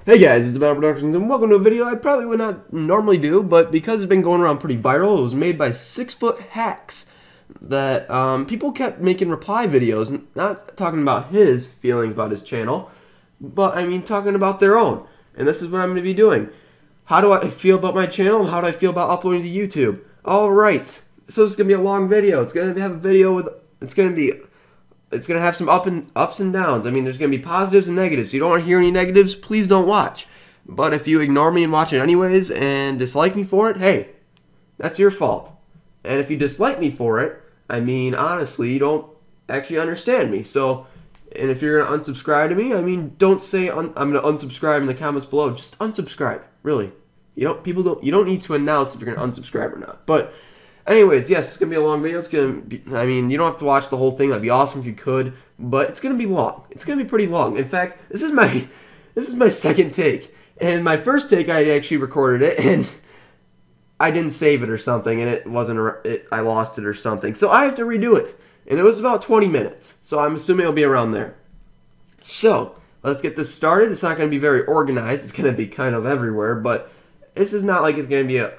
Hey guys, it's TheBattlePro Productions and welcome to a video I probably would not normally do, but because it's been going around pretty viral, it was made by 6-foot hacks that people kept making reply videos, not talking about his feelings about his channel, but I mean talking about their own. And this is what I'm going to be doing. How do I feel about my channel and how do I feel about uploading to YouTube? Alright, so it's going to be a long video. It's going to have a video with, it's going to have some ups and downs. I mean, there's going to be positives and negatives. You don't want to hear any negatives, please don't watch. But if you ignore me and watch it anyways and dislike me for it, hey, that's your fault. And if you dislike me for it, I mean, honestly, you don't actually understand me. So, and if you're going to unsubscribe to me, I mean, don't say I'm going to unsubscribe in the comments below. Just unsubscribe, really. You don't need to announce if you're going to unsubscribe or not. But anyways, yes, it's going to be a long video. It's going to be, I mean, you don't have to watch the whole thing. That'd be awesome if you could, but it's going to be long. It's going to be pretty long. In fact, this is my second take. And my first take, I actually recorded it, and I didn't save it or something, and it wasn't, I lost it or something. So I have to redo it. And it was about 20 minutes. So I'm assuming it'll be around there. So, let's get this started. It's not going to be very organized. It's going to be kind of everywhere, but this is not like it's going to be a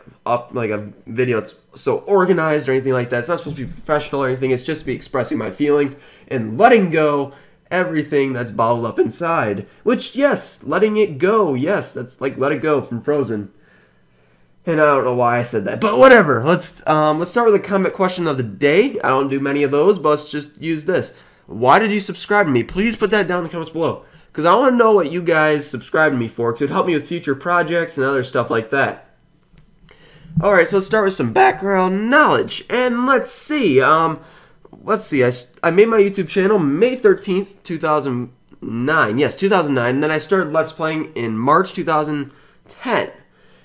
video that's so organized or anything like that. It's not supposed to be professional or anything. It's just to be expressing my feelings and letting go everything that's bottled up inside. Which, yes, letting it go. Yes, that's like Let It Go from Frozen. And I don't know why I said that, but whatever. Let's start with the comment question of the day. I don't do many of those, but let's just use this. Why did you subscribe to me? Please put that down in the comments below, because I want to know what you guys subscribe to me for, because it would help me with future projects and other stuff like that. Alright, so let's start with some background knowledge. And let's see. I made my YouTube channel May 13th, 2009. Yes, 2009. And then I started Let's Playing in March 2010.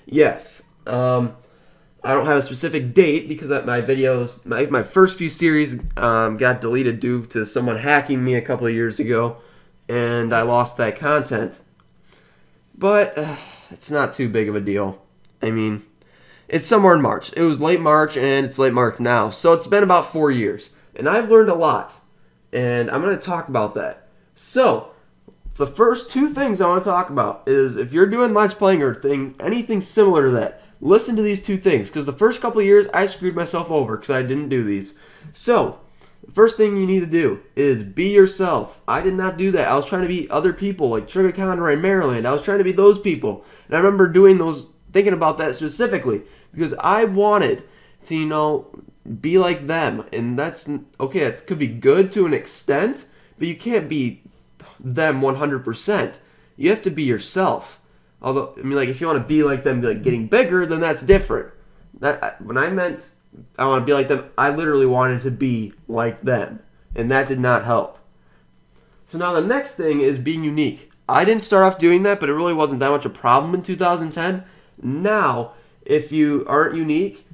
Yes. I don't have a specific date because my videos, my first few series got deleted due to someone hacking me a couple of years ago. And I lost that content. But it's not too big of a deal. I mean, it's somewhere in March. It was late March and it's late March now. So it's been about 4 years. And I've learned a lot. And I'm going to talk about that. So, the first two things I want to talk about is if you're doing Let's Playing or anything similar to that, listen to these two things. Because the first couple of years I screwed myself over because I didn't do these. So, the first thing you need to do is be yourself. I did not do that. I was trying to be other people like Trigger Conroy, Maryland. I was trying to be those people. And I remember doing those, thinking about that specifically. Because I wanted to, you know, be like them. And that's, okay, it could be good to an extent, but you can't be them 100%. You have to be yourself. Although, I mean, like, if you want to be like them, like, getting bigger, then that's different. When I meant I want to be like them, I literally wanted to be like them. And that did not help. So now the next thing is being unique. I didn't start off doing that, but it really wasn't that much a problem in 2010. Now, if you aren't unique,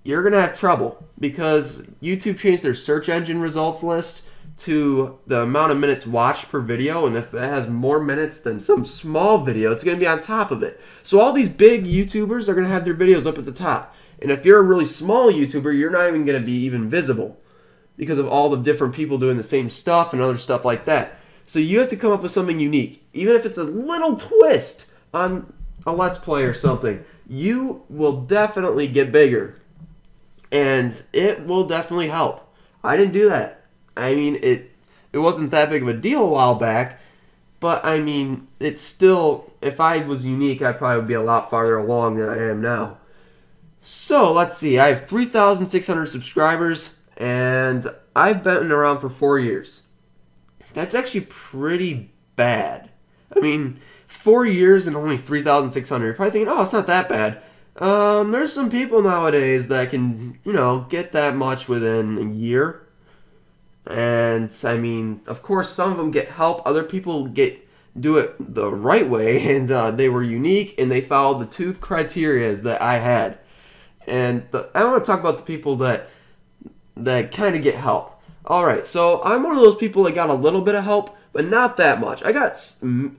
you're going to have trouble. Because YouTube changed their search engine results list to the amount of minutes watched per video, and if it has more minutes than some small video, it's going to be on top of it. So all these big YouTubers are going to have their videos up at the top. And if you're a really small YouTuber, you're not even going to be even visible because of all the different people doing the same stuff and other stuff like that. So you have to come up with something unique. Even if it's a little twist on a Let's Play or something, you will definitely get bigger. And it will definitely help. I didn't do that. I mean, it wasn't that big of a deal a while back, but I mean, it's still, if I was unique, I'd probably be a lot farther along than I am now. So, let's see, I have 3,600 subscribers, and I've been around for 4 years. That's actually pretty bad. I mean, 4 years and only 3,600. You're probably thinking, oh, it's not that bad. There's some people nowadays that can, you know, get that much within a year. And, I mean, of course, some of them get help. Other people do it the right way, and they were unique, and they followed the two criteria that I had. And I want to talk about the people that kind of get help. Alright, so I'm one of those people that got a little bit of help, but not that much. I got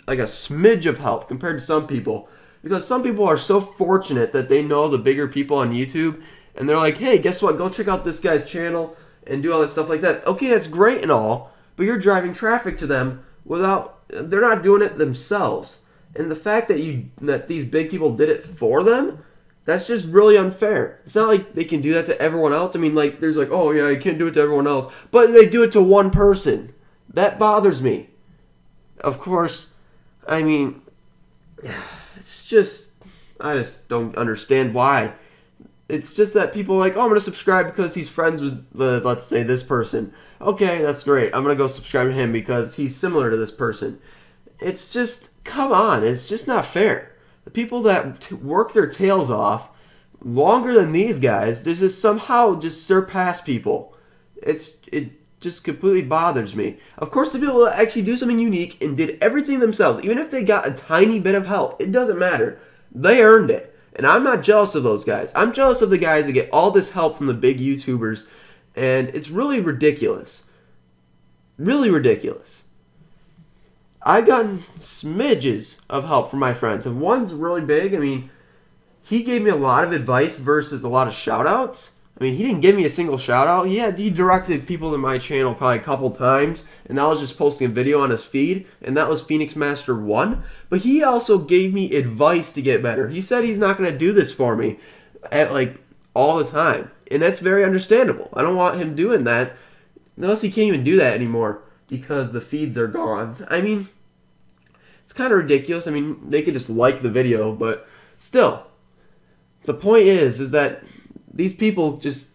like a smidge of help compared to some people. Because some people are so fortunate that they know the bigger people on YouTube, and they're like, hey, guess what? Go check out this guy's channel and do all that stuff like that. Okay, that's great and all, but you're driving traffic to them without, they're not doing it themselves. And the fact that these big people did it for them, that's just really unfair. It's not like they can do that to everyone else. I mean, like, there's like, oh yeah, you can't do it to everyone else. But they do it to one person. That bothers me. Of course, I mean, it's just, I just don't understand why. It's just that people are like, oh, I'm going to subscribe because he's friends with, let's say, this person. Okay, that's great. I'm going to go subscribe to him because he's similar to this person. It's just, come on. It's just not fair. The people that work their tails off longer than these guys, just somehow just surpass people. It just completely bothers me. Of course, the people that actually do something unique and did everything themselves, even if they got a tiny bit of help, it doesn't matter. They earned it. And I'm not jealous of those guys. I'm jealous of the guys that get all this help from the big YouTubers. And it's really ridiculous. Really ridiculous. I've gotten smidges of help from my friends. And one's really big. I mean, he gave me a lot of advice versus a lot of shout-outs. I mean, he didn't give me a single shout-out. He directed people to my channel probably a couple times. And that was just posting a video on his feed. And that was Phoenix Master 1. But he also gave me advice to get better. He said he's not going to do this for me all the time. And that's very understandable. I don't want him doing that. Unless he can't even do that anymore because the feeds are gone. I mean, it's kind of ridiculous. I mean, they could just like the video, but still. The point is that these people just...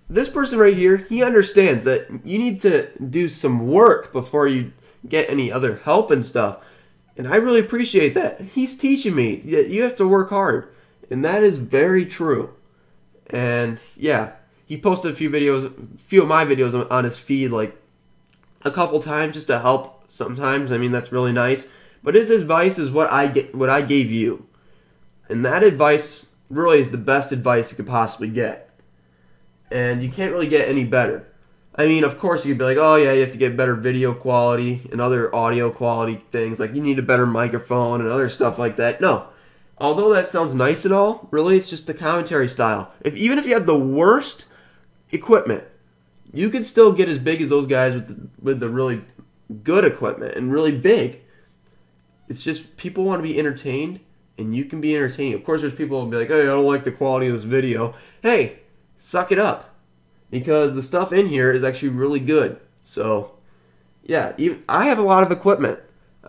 This person right here, he understands that you need to do some work before you get any other help and stuff. And I really appreciate that. He's teaching me that you have to work hard. And that is very true. And yeah, he posted a few of my videos on his feed like a couple times just to help sometimes. I mean, that's really nice. But his advice is what I gave you. And that advice really is the best advice you could possibly get. And you can't really get any better. I mean, of course, you could be like, oh, yeah, you have to get better video quality and other audio quality things. Like, you need a better microphone and other stuff like that. No. Although that sounds nice and all, really, it's just the commentary style. Even if you had the worst equipment, you could still get as big as those guys with the really good equipment and really big. It's just people want to be entertained, and you can be entertaining. Of course, there's people who will be like, hey, I don't like the quality of this video. Hey, suck it up. Because the stuff in here is actually really good. So, yeah, I have a lot of equipment.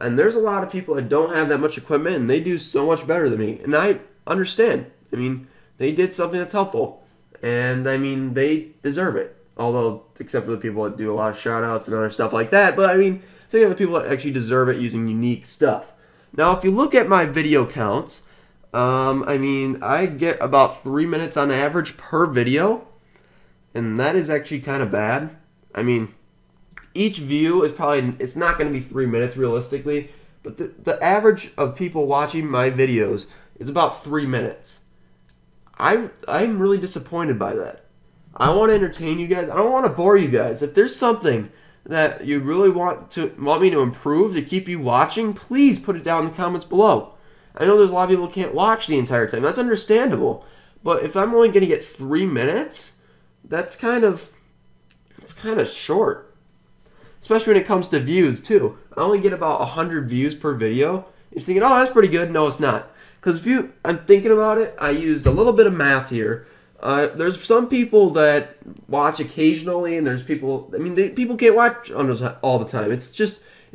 And there's a lot of people that don't have that much equipment, and they do so much better than me. And I understand. I mean, they did something that's helpful. And, I mean, they deserve it. Although, except for the people that do a lot of shout-outs and other stuff like that. But, I mean, think of the people that actually deserve it using unique stuff. Now, if you look at my video counts, I mean, I get about 3 minutes on average per video. And that is actually kind of bad. I mean, each view is probably, it's not going to be 3 minutes realistically, but the average of people watching my videos is about 3 minutes. I'm really disappointed by that. I want to entertain you guys. I don't want to bore you guys. If there's something that you really want me to improve to keep you watching, please put it down in the comments below. I know there's a lot of people who can't watch the entire time. That's understandable. But if I'm only going to get 3 minutes... It's kind of short. Especially when it comes to views, too. I only get about 100 views per video. You're thinking, oh, that's pretty good. No, it's not. Because I'm thinking about it, I used a little bit of math here. There's some people that watch occasionally, and there's people, I mean, people can't watch all the time. It's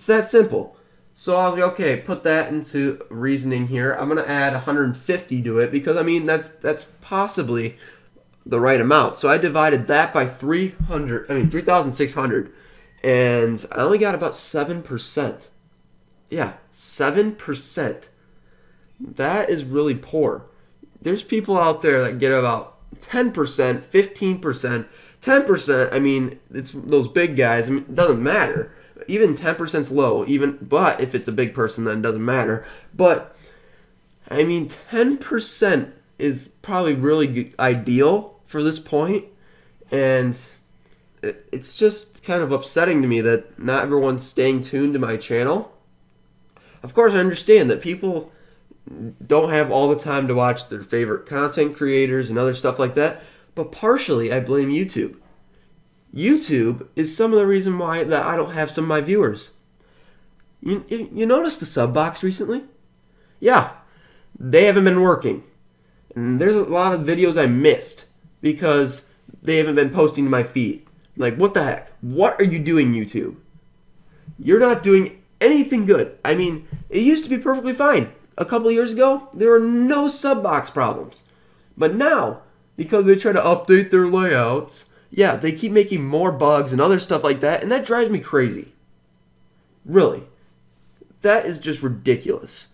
that simple. So I'll be, okay, put that into reasoning here. I'm going to add 150 to it, because, I mean, that's possibly the right amount. So I divided that by 3,600, and I only got about 7%. Yeah, 7%. That is really poor. There's people out there that get about 10%, 15%, 10%. I mean, it's those big guys. I mean, it doesn't matter. Even 10% is low. But if it's a big person, then it doesn't matter. But I mean, 10% is probably really ideal for this point, and it's just kind of upsetting to me that not everyone's staying tuned to my channel. Of course, I understand that people don't have all the time to watch their favorite content creators and other stuff like that, but partially I blame YouTube. YouTube is some of the reason why that I don't have some of my viewers. You noticed the sub box recently? Yeah, they haven't been working. And there's a lot of videos I missed because they haven't been posting to my feed. Like, what the heck? What are you doing, YouTube? You're not doing anything good. I mean, it used to be perfectly fine. A couple of years ago, there were no sub box problems. But now, because they try to update their layouts, yeah, they keep making more bugs and other stuff like that, and that drives me crazy. Really. That is just ridiculous.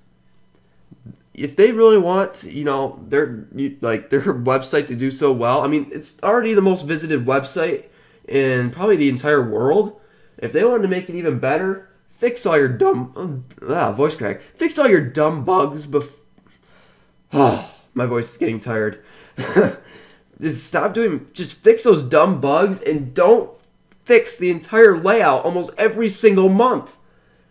If they really want, you know, their website to do so well, I mean, it's already the most visited website in probably the entire world. If they wanted to make it even better, fix all your dumb voice crack. Fix all your dumb bugs before. Oh, my voice is getting tired. Just fix those dumb bugs and don't fix the entire layout almost every single month.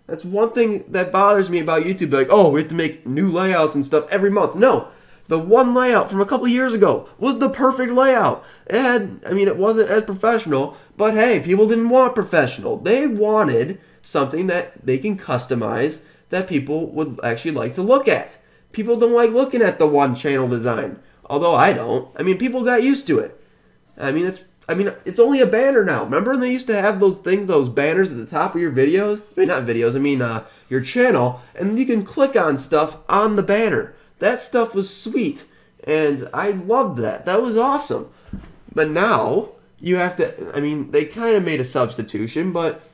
That's one thing that bothers me about YouTube. Like, oh, we have to make new layouts and stuff every month. No, the one layout from a couple years ago was the perfect layout. It wasn't as professional, but hey, people didn't want professional. They wanted something that they can customize that people would actually like to look at. People don't like looking at the one channel design. Although I don't. I mean, people got used to it. It's only a banner now. Remember when they used to have those banners at the top of your videos? Your channel, and you can click on stuff on the banner. That stuff was sweet, and I loved that. That was awesome. But now, you have to, they kind of made a substitution, but,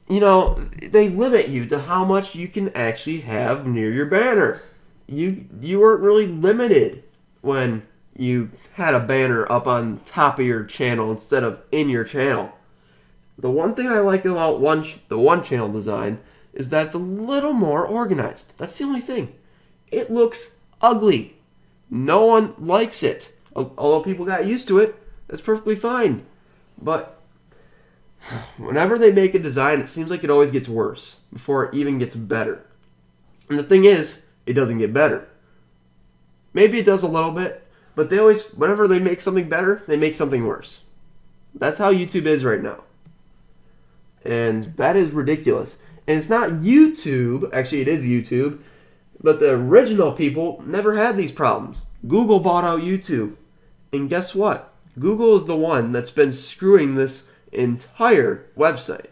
you know, they limit you to how much you can actually have near your banner. You weren't really limited when you had a banner up on top of your channel instead of in your channel. The one thing I like about the one channel design is that it's a little more organized. That's the only thing. It looks ugly. No one likes it. Although people got used to it, that's perfectly fine. But whenever they make a design, it seems like it always gets worse before it even gets better. And the thing is, it doesn't get better. Maybe it does a little bit, but whenever they make something better, they make something worse. That's how YouTube is right now. And that is ridiculous. And it's not YouTube, actually it is YouTube, but the original people never had these problems. Google bought out YouTube. And guess what? Google is the one that's been screwing this entire website.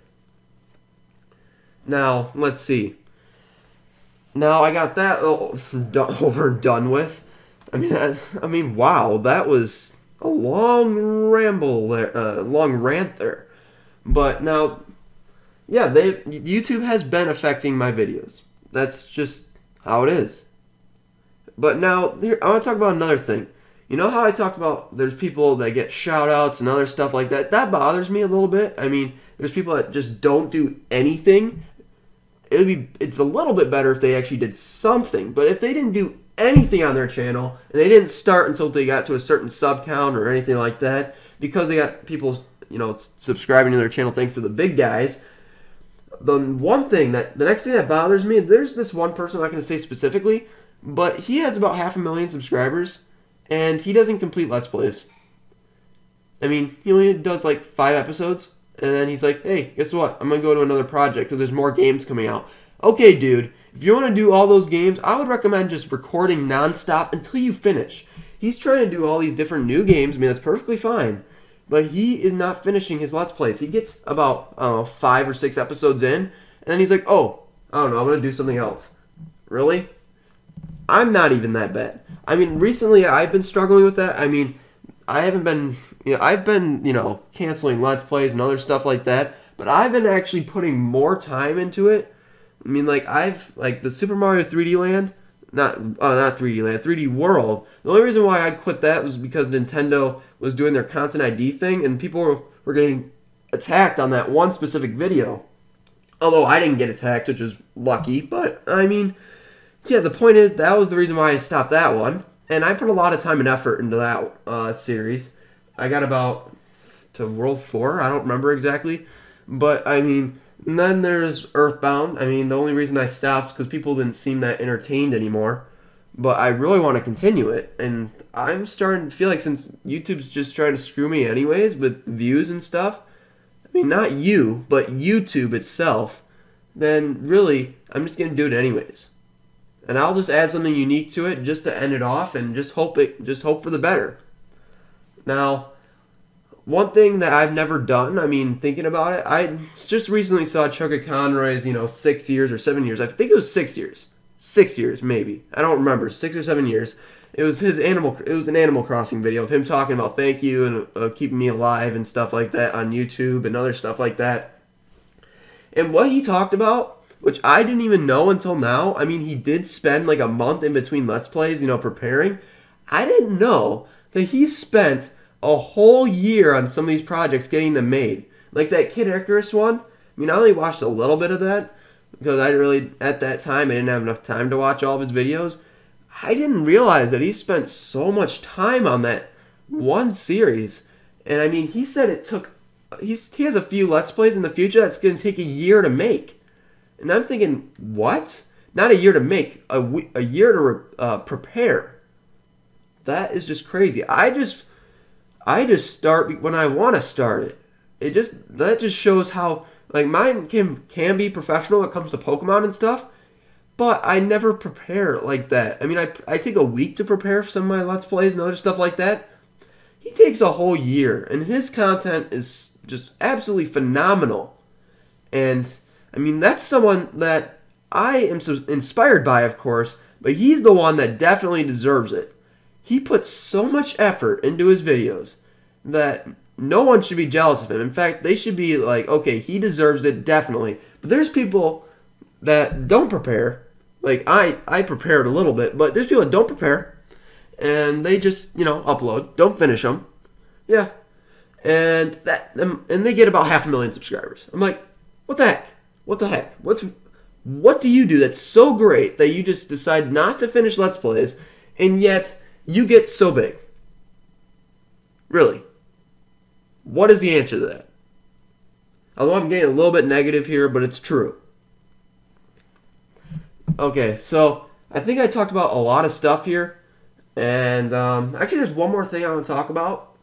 Now, let's see. Now I got that over and done with. Wow, that was a long ramble there, long rant there. But now, yeah, YouTube has been affecting my videos. That's just how it is. But now, here, I want to talk about another thing. You know how I talked about there's people that get shout-outs and other stuff like that? That bothers me a little bit. There's people that just don't do anything. It's a little bit better if they actually did something. But if they didn't do anything on their channel, and they didn't start until they got to a certain sub count or anything like that, because they got people, subscribing to their channel thanks to the big guys, the next thing that bothers me, there's this one person I'm not going to say specifically, but he has about 500,000 subscribers, and he doesn't complete Let's Plays. He only does like 5 episodes, and then he's like, hey, guess what? I'm going to go to another project because there's more games coming out. Okay, dude, if you want to do all those games, I would recommend just recording nonstop until you finish. He's trying to do all these different new games. That's perfectly fine. But he is not finishing his Let's Plays. He gets about, 5 or 6 episodes in, and then he's like, oh, I don't know, I'm going to do something else. Really? I'm not even that bad. Recently I've been struggling with that. I haven't been, I've been, canceling Let's Plays and other stuff like that, but I've been actually putting more time into it. The Super Mario 3D Land, not 3D Land, 3D World. The only reason why I quit that was because Nintendo was doing their Content ID thing, and people were getting attacked on that one specific video. Although I didn't get attacked, which was lucky, but, yeah, the point is, that was the reason why I stopped that one. And I put a lot of time and effort into that series. I got about to World 4, I don't remember exactly. But, and then there's Earthbound. The only reason I stopped is because people didn't seem that entertained anymore. But I really want to continue it. And I'm starting to feel like since YouTube's just trying to screw me anyways with views and stuff, not you, but YouTube itself, then really, I'm just going to do it anyways. and I'll just add something unique to it just to end it off, and just hope for the better. Now, one thing that I've never done, I mean, thinking about it, I just recently saw Chucka Conroy's, 6 years or 7 years. I think it was 6 years. 6 years, maybe. I don't remember. 6 or 7 years. It was an Animal Crossing video of him talking about thank you and keeping me alive and stuff like that on YouTube and other stuff like that. And what he talked about, which I didn't even know until now, I mean, he did spend like a month in between Let's Plays, preparing. I didn't know that he spent a whole year on some of these projects getting them made. Like that Kid Icarus one. I mean, I only watched a little bit of that because at that time, I didn't have enough time to watch all of his videos. I didn't realize that he spent so much time on that one series. And I mean, he said it took, he has a few Let's Plays in the future that's going to take a year to make. And I'm thinking, what? Not a year to make, a year to prepare. That is just crazy. I just start when I want to start it. That just shows how, like, mine can be professional when it comes to Pokemon and stuff, but I never prepare like that. I mean, I take a week to prepare for some of my Let's Plays and other stuff like that. He takes a whole year, and his content is just absolutely phenomenal. And I mean, that's someone that I am so inspired by, of course, but he's the one that definitely deserves it. He puts so much effort into his videos that no one should be jealous of him. In fact, they should be like, okay, he deserves it, definitely. But there's people that don't prepare. Like, I prepared a little bit, but there's people that don't prepare, and they just, upload, don't finish them. Yeah. And they get about 500,000 subscribers. I'm like, what the heck? What the heck? What do you do that's so great that you just decide not to finish Let's Plays, and yet you get so big? Really? What is the answer to that? Although I'm getting a little bit negative here, but it's true. Okay, so I think I talked about a lot of stuff here. And actually, there's one more thing I want to talk about.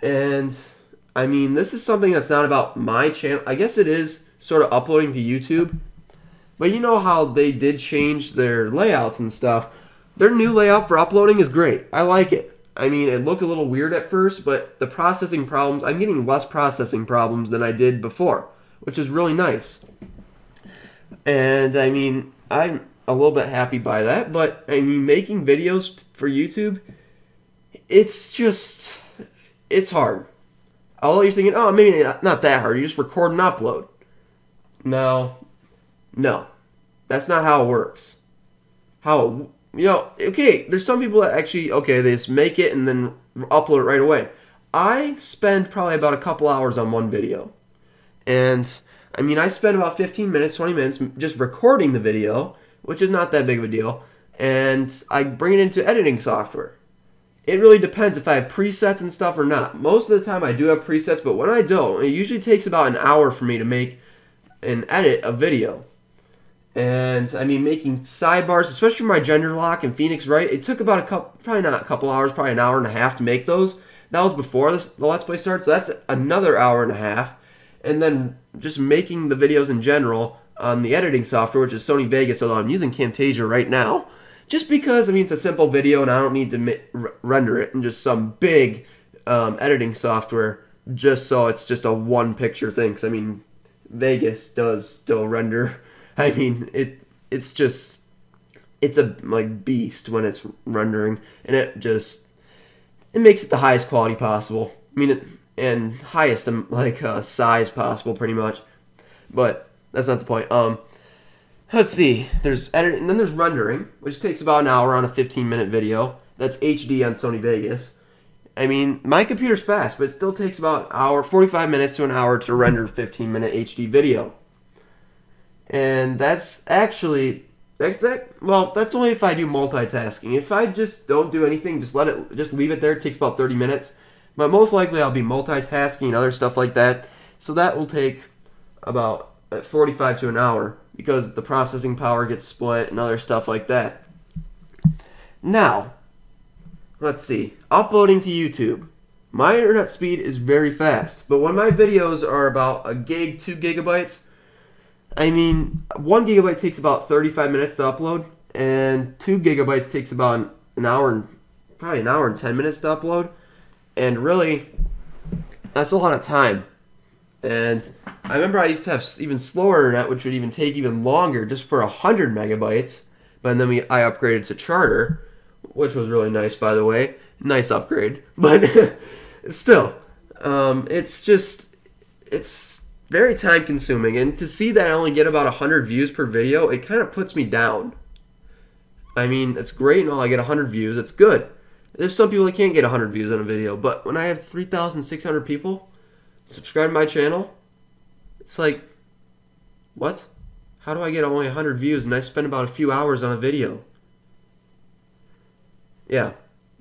And, I mean, this is something that's not about my channel. I guess it is sort of uploading to YouTube. But you know how they did change their layouts and stuff. Their new layout for uploading is great. I like it. I mean, it looked a little weird at first, but the processing problems, I'm getting less processing problems than I did before, which is really nice. And, I mean, I'm a little bit happy by that, but, I mean, making videos for YouTube, it's hard. Although you're thinking, oh, maybe not that hard, you just record and upload. No, that's not how it works. Okay, there's some people that actually, they just make it and then upload it right away. I spend probably about a couple hours on one video. And, I mean, I spend about 15 minutes, 20 minutes just recording the video, which is not that big of a deal, and I bring it into editing software. It really depends if I have presets and stuff or not. Most of the time I do have presets, but when I don't, it usually takes about an hour for me to make and edit a video. And, I mean, making sidebars, especially for my gender lock and Phoenix Wright, it took about probably not a couple hours, probably an hour and a half to make those. That was before the Let's Play starts, so that's another hour and a half. And then just making the videos in general on the editing software, which is Sony Vegas, although I'm using Camtasia right now. Just because, I mean, it's a simple video and I don't need to render it in just some big editing software just so it's just a one-picture thing. Because, I mean, Vegas does still render. I mean, it's a like beast when it's rendering, and it makes it the highest quality possible. I mean, and highest size possible, pretty much. But that's not the point. Let's see. There's editing, and then there's rendering, which takes about an hour on a 15-minute video. That's HD on Sony Vegas. I mean, my computer's fast, but it still takes about an hour, 45 minutes to an hour to render a 15-minute HD video. And that's actually, that's only if I do multitasking. If I just don't do anything, just leave it there, it takes about 30 minutes. But most likely I'll be multitasking and other stuff like that. So that will take about 45 to an hour because the processing power gets split and other stuff like that. Now, let's see. Uploading to YouTube. My internet speed is very fast, but when my videos are about a gig, 2 gigabytes, I mean, 1 gigabyte takes about 35 minutes to upload, and 2 gigabytes takes about probably an hour and 10 minutes to upload. And really, that's a lot of time. And I remember I used to have even slower internet, which would even take even longer, just for 100 megabytes. But then I upgraded to Charter, which was really nice, by the way. Nice upgrade. But still, it's very time consuming. And to see that I only get about 100 views per video, it kind of puts me down. I mean, it's great and all, I get 100 views, it's good. There's some people that can't get 100 views on a video, but when I have 3,600 people subscribe to my channel, it's like, what? How do I get only 100 views and I spend about a few hours on a video? Yeah,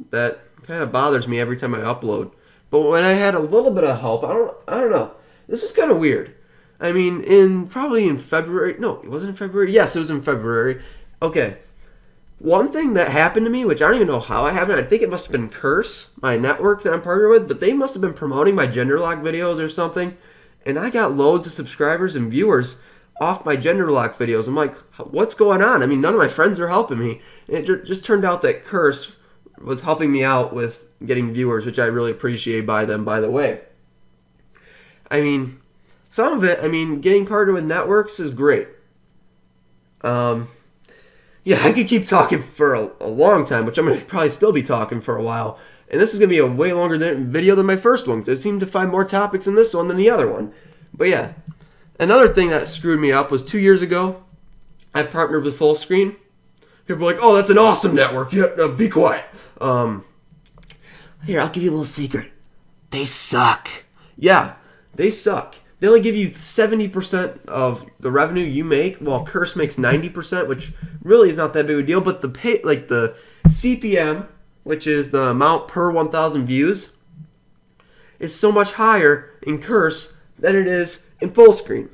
that kind of bothers me every time I upload. But when I had a little bit of help, I don't know. This was kind of weird. I mean, probably in February. No, it wasn't in February. Yes, it was in February. Okay. One thing that happened to me, which I don't even know how it happened, I think it must have been Curse, my network that I'm partnered with, but they must have been promoting my gender lock videos or something, and I got loads of subscribers and viewers off my gender lock videos. I'm like, what's going on? I mean, none of my friends are helping me. And it just turned out that Curse was helping me out with getting viewers, which I really appreciate by them, by the way. I mean, some of it, getting partnered with networks is great. Yeah, I could keep talking for a long time, which I'm going to probably still be talking for a while. And this is going to be a way longer video than my first one, because I seem to find more topics in this one than the other one. But yeah, another thing that screwed me up was 2 years ago, I partnered with Fullscreen. People were like, oh, that's an awesome network. Yeah, be quiet. Here, I'll give you a little secret. They suck. Yeah, they suck. They only give you 70% of the revenue you make, while Curse makes 90%, which really is not that big of a deal. But the CPM, which is the amount per 1,000 views, is so much higher in Curse than it is in Fullscreen.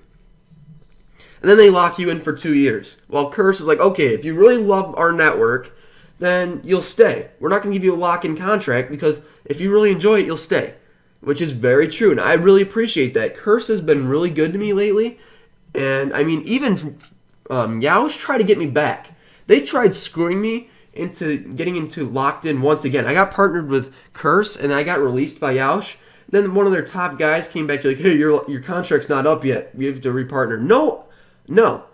And then they lock you in for 2 years. While Curse is like, okay, if you really love our network, then you'll stay. We're not going to give you a lock-in contract, because if you really enjoy it, you'll stay. Which is very true, and I really appreciate that. Curse has been really good to me lately, and I mean, even Yahoo tried to get me back. They tried screwing me into getting into locked in once again. I got partnered with Curse, and I got released by Yahoo. Then one of their top guys came back to like, hey, your contract's not up yet. You have to repartner. No.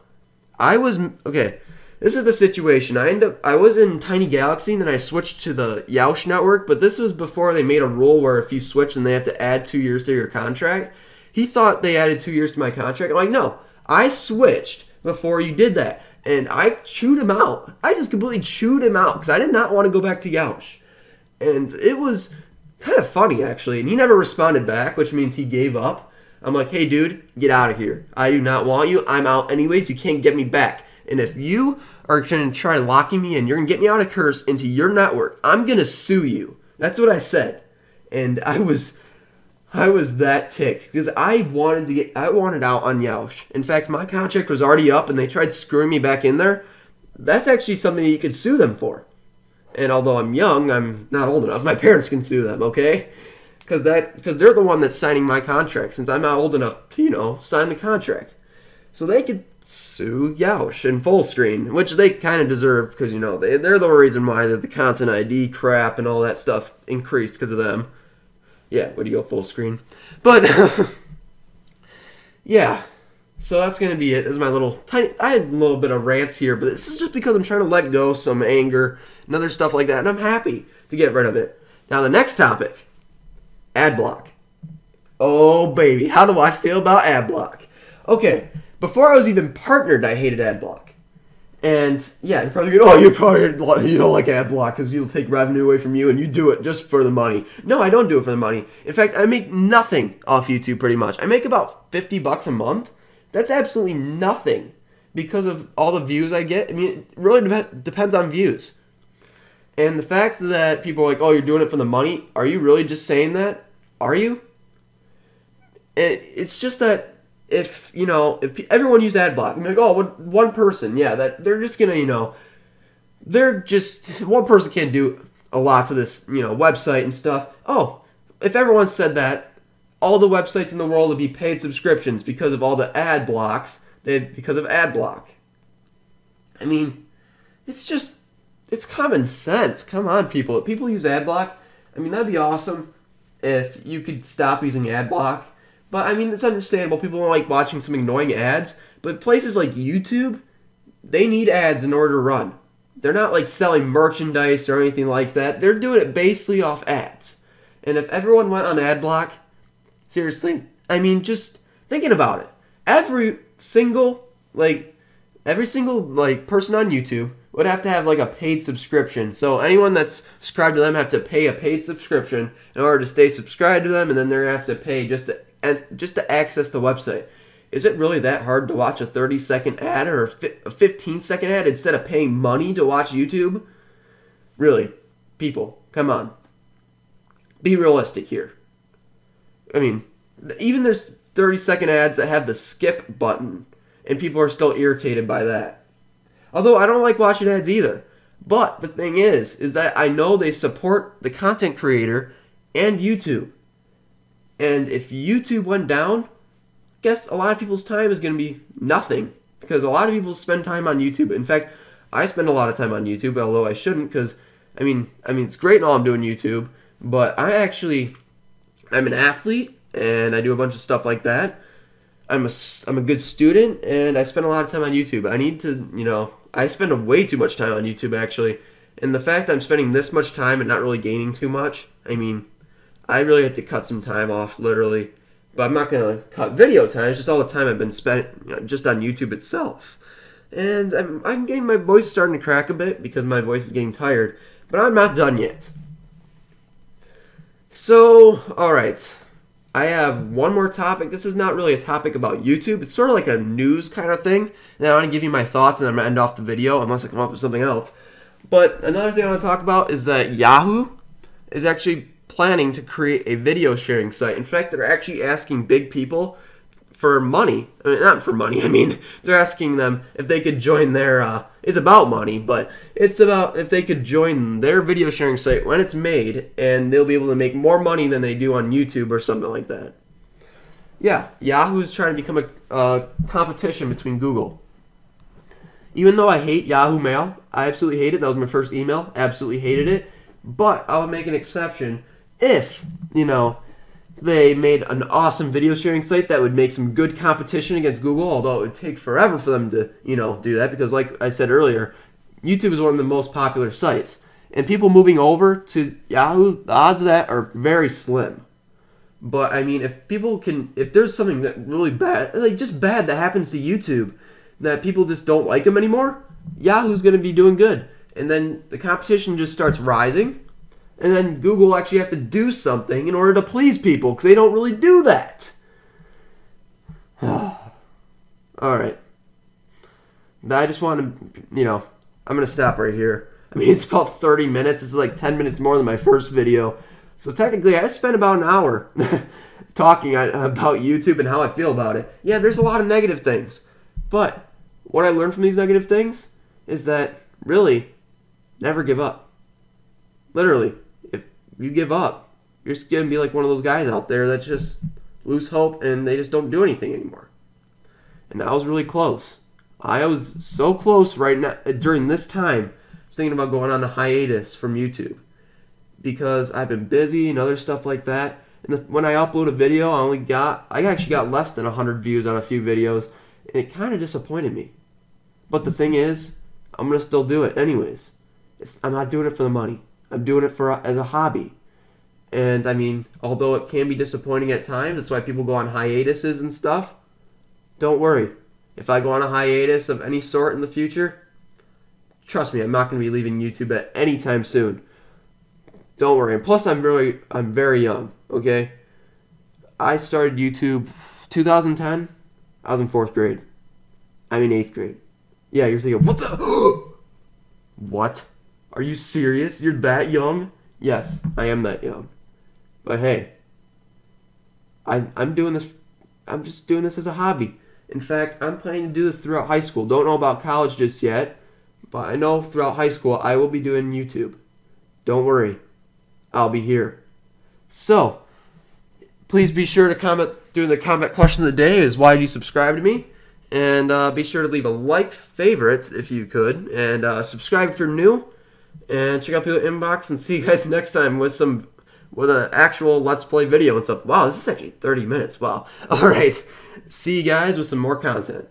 Okay. This is the situation. I was in Tiny Galaxy, and then I switched to the Yahoo network, but this was before they made a rule where if you switch, then they have to add 2 years to your contract. He thought they added 2 years to my contract. I'm like, no, I switched before you did that, and I chewed him out. I just completely chewed him out, because I did not want to go back to Yahoo. And it was kind of funny, actually, and he never responded back, which means he gave up. I'm like, hey, dude, get out of here. I do not want you. I'm out anyways. You can't get me back. And if you are going to try locking me in, you're going to get me out of Curse into your network, I'm going to sue you. That's what I said. And I was that ticked, because I wanted out on Yahoo. In fact, my contract was already up, and they tried screwing me back in there. That's actually something you could sue them for. And although I'm young, I'm not old enough. My parents can sue them, okay? Because they're the one that's signing my contract, since I'm not old enough to, sign the contract. So they could sue Yahoo and Fullscreen, which they kind of deserve, because they're the reason why the content ID crap and all that stuff increased because of them. Yeah, way to go, Fullscreen. But yeah, so that's gonna be it. This is my little tiny. I have a little bit of rants here, but this is just because I'm trying to let go some anger and other stuff like that, and I'm happy to get rid of it. Now the next topic, ad block. Oh baby, how do I feel about ad block? Okay. Before I was even partnered, I hated AdBlock. And yeah, you're probably going, oh, you don't like AdBlock because you'll take revenue away from you and you do it just for the money. No, I don't do it for the money. In fact, I make nothing off YouTube pretty much. I make about $50 a month. That's absolutely nothing because of all the views I get. I mean, it really depends on views. And the fact that people are like, oh, you're doing it for the money, are you really just saying that? Are you? It's just that if everyone used AdBlock, I'm like, oh, one person, yeah, that they're just gonna, one person can't do a lot to this, website and stuff. Oh, if everyone said that, all the websites in the world would be paid subscriptions because of all the ad blocks, because of AdBlock. I mean, it's common sense. Come on, people. If people use ad block, I mean, that'd be awesome if you could stop using ad block. But, I mean, it's understandable. People don't like watching some annoying ads. But places like YouTube, they need ads in order to run. They're not, like, selling merchandise or anything like that. They're doing it basically off ads. And if everyone went on ad block, seriously, I mean, just thinking about it. Every single person on YouTube would have to have like a paid subscription. So anyone that's subscribed to them have to pay a paid subscription in order to stay subscribed to them, and then they're gonna have to pay just to access the website. Is it really that hard to watch a 30-second ad or a 15-second ad instead of paying money to watch YouTube? Really, people, come on. Be realistic here. I mean, even there's 30-second ads that have the skip button, and people are still irritated by that. Although I don't like watching ads either. But the thing is that I know they support the content creator and YouTube. And if YouTube went down, I guess a lot of people's time is going to be nothing. Because a lot of people spend time on YouTube. In fact, I spend a lot of time on YouTube, although I shouldn't, because, I mean, it's great and all I'm doing YouTube, but I'm an athlete, and I do a bunch of stuff like that. I'm a good student, and I spend a lot of time on YouTube. I need to, I spend way too much time on YouTube, actually. And the fact that I'm spending this much time and not really gaining too much, I mean, I really have to cut some time off, literally. But I'm not going to cut video time. It's just all the time I've been spent just on YouTube itself. And I'm getting my voice starting to crack a bit because my voice is getting tired. But I'm not done yet. So, alright. I have one more topic. This is not really a topic about YouTube. It's sort of like a news kind of thing. And I want to give you my thoughts, and I'm going to end off the video unless I come up with something else. But another thing I want to talk about is that Yahoo is actually planning to create a video sharing site. In fact, they're actually asking big people for money. I mean, not for money. I mean, they're asking them if they could join their... it's about money, but it's about if they could join their video sharing site when it's made, and they'll be able to make more money than they do on YouTube or something like that. Yeah, Yahoo is trying to become a competition between Google. Even though I hate Yahoo Mail, I absolutely hate it. That was my first email. Absolutely hated it. But I'll make an exception if, they made an awesome video sharing site that would make some good competition against Google, although it would take forever for them to, do that because like I said earlier, YouTube is one of the most popular sites. And people moving over to Yahoo, the odds of that are very slim. But, I mean, if there's something that really bad, like just bad that happens to YouTube, that people just don't like them anymore, Yahoo's going to be doing good. And then the competition just starts rising. And then Google actually have to do something in order to please people, because they don't really do that. Alright. I just want to, I'm going to stop right here. I mean, it's about 30 minutes. This is like 10 minutes more than my first video. So technically, I spent about an hour talking about YouTube and how I feel about it. Yeah, there's a lot of negative things. But what I learned from these negative things is that, really, never give up. Literally. If you give up, you're just going to be like one of those guys out there that just lose hope and they just don't do anything anymore. And I was really close. I was so close right now during this time. I was thinking about going on a hiatus from YouTube because I've been busy and other stuff like that. And when I upload a video, I actually got less than 100 views on a few videos, and it kind of disappointed me. But the thing is, I'm going to still do it anyways. I'm not doing it for the money. I'm doing it as a hobby. And I mean, although it can be disappointing at times, that's why people go on hiatuses and stuff. Don't worry. If I go on a hiatus of any sort in the future, trust me, I'm not going to be leaving YouTube at any time soon. Don't worry. And plus, I'm very young, okay? I started YouTube 2010. I was in 4th grade. I'm in 8th grade. Yeah, you're thinking, what the? What? Are you serious? You're that young? Yes, I am that young. But hey, I'm doing this. I'm just doing this as a hobby. In fact, I'm planning to do this throughout high school. Don't know about college just yet, but I know throughout high school I will be doing YouTube. Don't worry, I'll be here. So, please be sure to comment. Doing the comment question of the day is, why do you subscribe to me? And be sure to leave a like, favorites if you could, and subscribe if you're new. And check out the inbox, and see you guys next time with an actual Let's Play video and stuff. Wow, this is actually 30 minutes. Wow. All right. See you guys with some more content.